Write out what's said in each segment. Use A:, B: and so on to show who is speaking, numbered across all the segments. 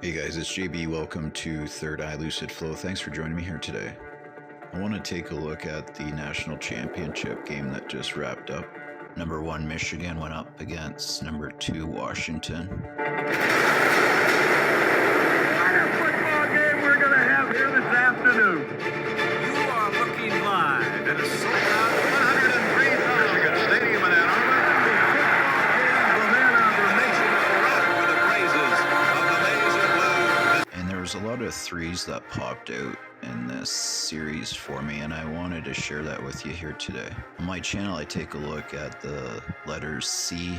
A: Hey guys, it's JB. Welcome to Third Eye Lucid Flow. Thanks for joining me here today. I want to take a look at the national championship game that just wrapped up. Number 1 Michigan went up against number 2 Washington.
B: What a football game we're going to have here this afternoon.
C: You are looking live at a sold-out 103,000
B: Michigan Stadium in Ann Arbor.
A: And there was a lot of threes that popped out in this series for me, and I wanted to share that with you here today. On my channel, I take a look at the letters C,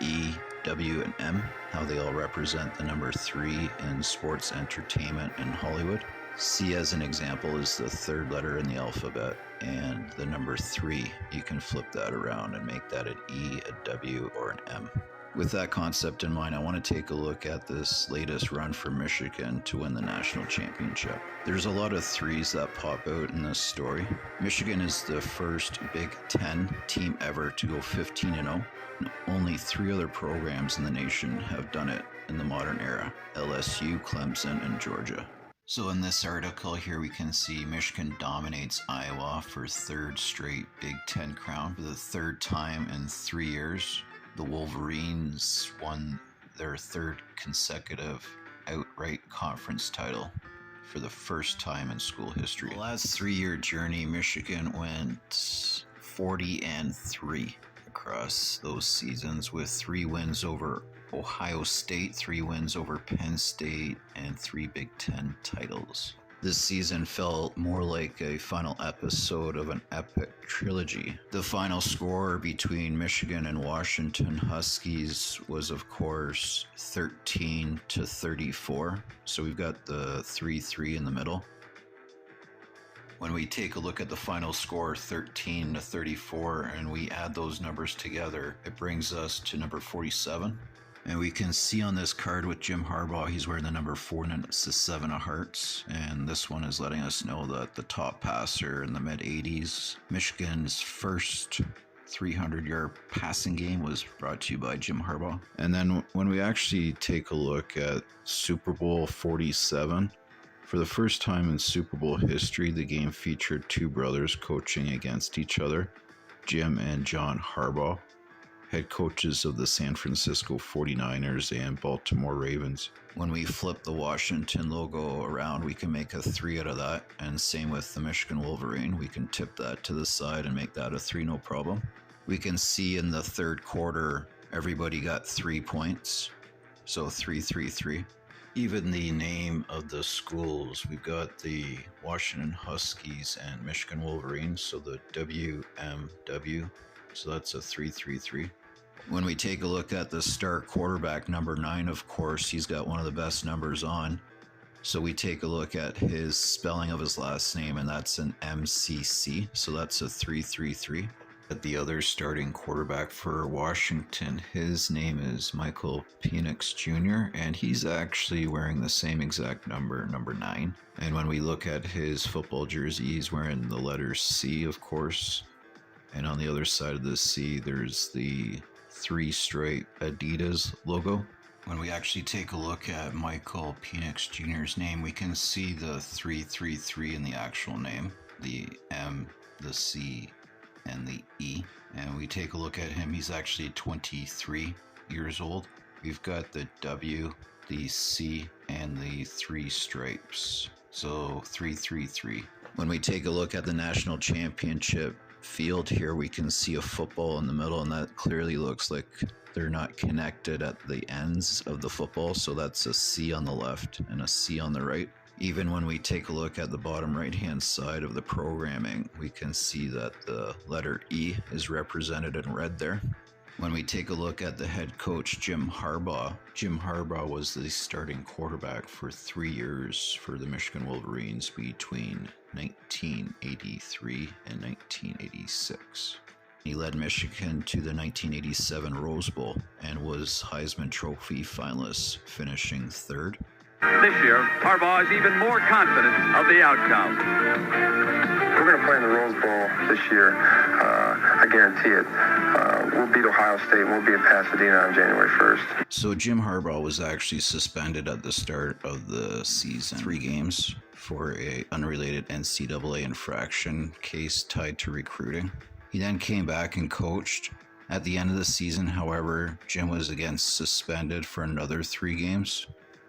A: E, W, and M, how they all represent the number 3 in sports, entertainment, and Hollywood. C, as an example, is the third letter in the alphabet, and the number 3, you can flip that around and make that an E, a W, or an M. With that concept in mind, I want to take a look at this latest run for Michigan to win the national championship. There's a lot of threes that pop out in this story. Michigan is the first Big Ten team ever to go 15-0. Only 3 other programs in the nation have done it in the modern era: LSU, Clemson, and Georgia. So in this article here, we can see Michigan dominates Iowa for 3rd straight Big Ten crown for the 3rd time in 3 years. The Wolverines won their 3rd consecutive outright conference title for the first time in school history. The last 3-year journey, Michigan went 40-3 across those seasons, with 3 wins over Ohio State, 3 wins over Penn State, and 3 Big Ten titles. This season felt more like a final episode of an epic trilogy. The final score between Michigan and Washington Huskies was, of course, 13-34. So we've got the 3-3 in the middle. When we take a look at the final score, 13-34, and we add those numbers together, it brings us to number 47. And we can see on this card with Jim Harbaugh, he's wearing the number 4 and it's the 7 of hearts. And this one is letting us know that the top passer in the mid-80s, Michigan's first 300-yard passing game, was brought to you by Jim Harbaugh. And then when we actually take a look at Super Bowl 47, for the first time in Super Bowl history, the game featured 2 brothers coaching against each other, Jim and John Harbaugh, head coaches of the San Francisco 49ers and Baltimore Ravens. When we flip the Washington logo around, we can make a 3 out of that, and same with the Michigan Wolverine. We can tip that to the side and make that a 3, no problem. We can see in the 3rd quarter, everybody got 3 points, so 3-3-3. Even the name of the schools, we've got the Washington Huskies and Michigan Wolverines, so the WMW, so that's a 3-3-3. When we take a look at the star quarterback, number 9, of course, he's got one of the best numbers on. So we take a look at his spelling of his last name, and that's an MCC, so that's a 3-3-3. At the other starting quarterback for Washington, his name is Michael Penix Jr., and he's actually wearing the same exact number, number 9. And when we look at his football jersey, he's wearing the letter C, of course. And on the other side of the C, there's the 3 straight Adidas logo. When we actually take a look at Michael Penix Jr.'s name, we can see the 3-3-3 in the actual name, the M, the C, and the E. And we take a look at him, he's actually 23 years old. We've got the W, the C, and the 3 stripes. So 3-3-3. When we take a look at the national championship field here, we can see a football in the middle, and that clearly looks like they're not connected at the ends of the football, so that's a C on the left and a C on the right. Even when we take a look at the bottom right hand side of the programming, we can see that the letter E is represented in red there. When we take a look at the head coach, Jim Harbaugh was the starting quarterback for 3 years for the Michigan Wolverines between 1983 and 1986. He led Michigan to the 1987 Rose Bowl and was Heisman Trophy finalist, finishing 3rd.
B: This year, Harbaugh is even more confident of the outcome.
D: We're going to play in the Rose Bowl this year. I guarantee it. we'll beat Ohio State and we'll be in Pasadena on January 1st.
A: So Jim Harbaugh was actually suspended at the start of the season, 3 games, for a unrelated NCAA infraction case tied to recruiting. He then came back and coached. At the end of the season, however, Jim was again suspended for another 3 games.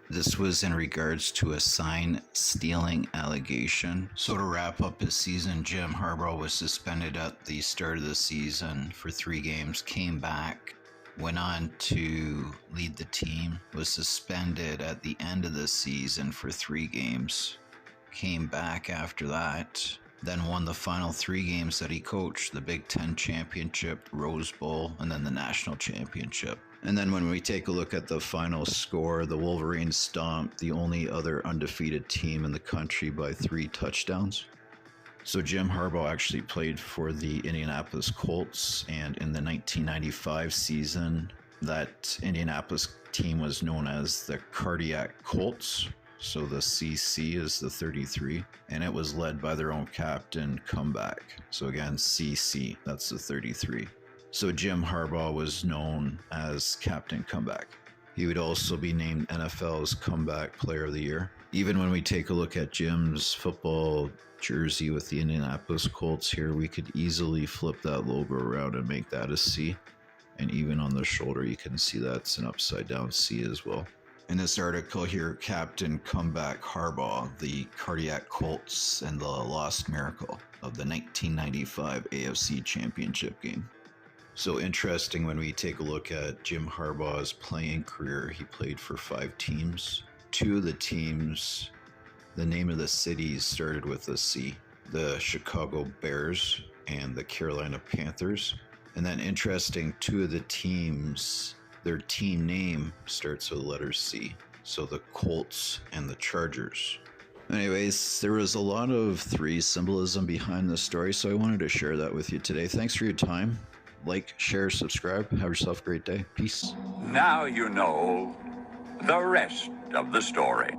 A: This was in regards to a sign stealing allegation. So to wrap up his season, Jim Harbaugh was suspended at the start of the season for 3 games, came back, went on to lead the team, was suspended at the end of the season for 3 games, came back after that, then won the final 3 games that he coached, the Big Ten Championship, Rose Bowl, and then the National Championship. And then when we take a look at the final score, the Wolverines stomped the only other undefeated team in the country by 3 touchdowns. So Jim Harbaugh actually played for the Indianapolis Colts, and in the 1995 season, that Indianapolis team was known as the Cardiac Colts. So the CC is the 33, and it was led by their own captain, Comeback. So again, CC, that's the 33. So Jim Harbaugh was known as Captain Comeback. He would also be named NFL's Comeback Player of the Year. Even when we take a look at Jim's football jersey with the Indianapolis Colts here, we could easily flip that logo around and make that a C. And even on the shoulder, you can see that's an upside down C as well. In this article here, Captain Comeback Harbaugh, the Cardiac Colts, and the Lost Miracle of the 1995 AFC Championship game. So interesting when we take a look at Jim Harbaugh's playing career. He played for 5 teams. 2 of the teams, the name of the cities started with a C. The Chicago Bears and the Carolina Panthers. And then interesting, 2 of the teams, their team name starts with the letter C. So the Colts and the Chargers. Anyways, there was a lot of 3 symbolism behind this story, so I wanted to share that with you today. Thanks for your time. Like, share, subscribe. Have yourself a great day. Peace.
E: Now you know the rest of the story.